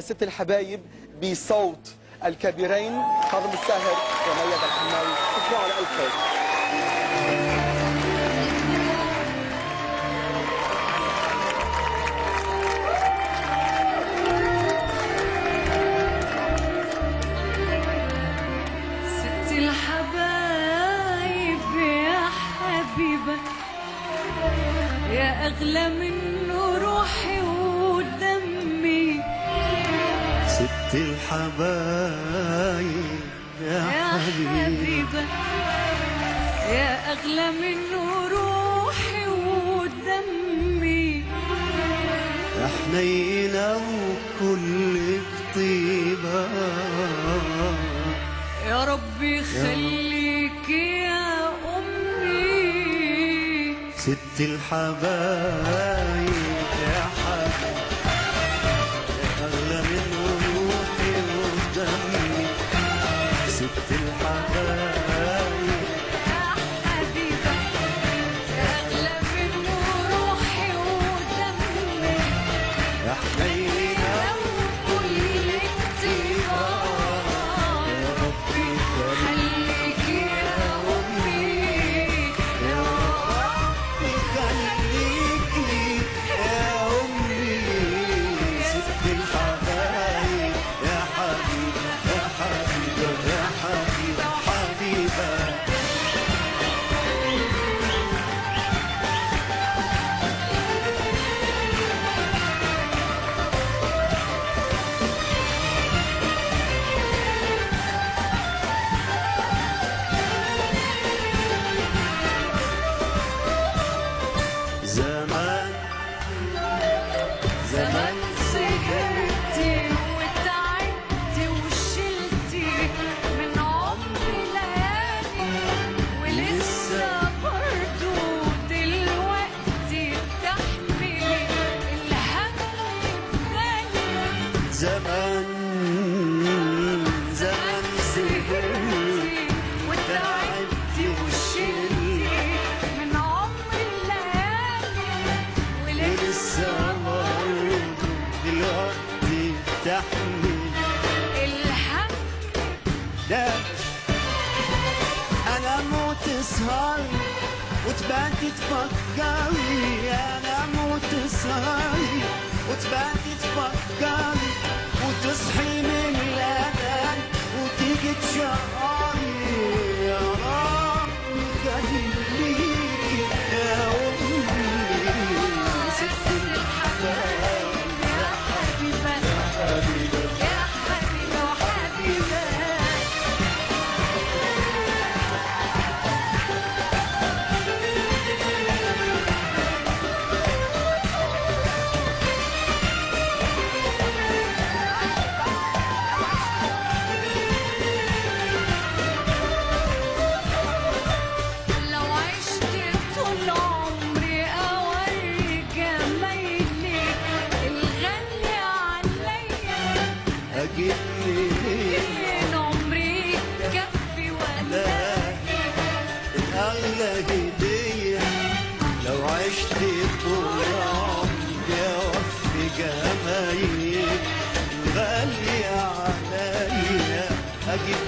ست الحبايب بصوت الكبيرين كاظم الساهر وميادة الحناوي. تصبحوا على ألف خير. ست الحبايب يا حبيبة يا أغلى من روحي ودمي، ست الحبايب يا حبيبة يا أغلى من روحي ودمي، يا حنينة وكل طيبة، يا ربي خليك يا أمي. ست الحبايب يا حبيبة يا أغلى من روحي ودمي، ست الحبايب يا حبيبة يا أغلى من روحي ودمي، يا حنينة وكل طيبة، يا ربي خليك يا أمي، يا ربي خليكي يا أمي، ست الحبايب يا حبيبة يا حبيبة يا حبيبة حبيبة. زمان زمان سهرتي وتعبتي وشلتي من عمري ليالي، ولسه برضو دلوقتي بتحملي الهم ببالي. زمان زمان سهرتي وتعبتي وشلتي من عمري ليالي، ولسه برضه دلوقتي تحمل الهم. ده. أنا موت سهري وتباتي تفكري، أنا موت سهري وتباتي تفكري، وتصحي من الأذان وتيجي تشقري، يا ربي خليكي يا أمي، ست الحبايب يا حبيبة يا حبيبة وحبيبة. لو عشت طول عمري أوري جمايلي الغالي عليا، أجيب منين من عمري كفي ولاقي الأغلى هدية، لو عشت طول عمري أوفي جمايل غالية عليا، أجيب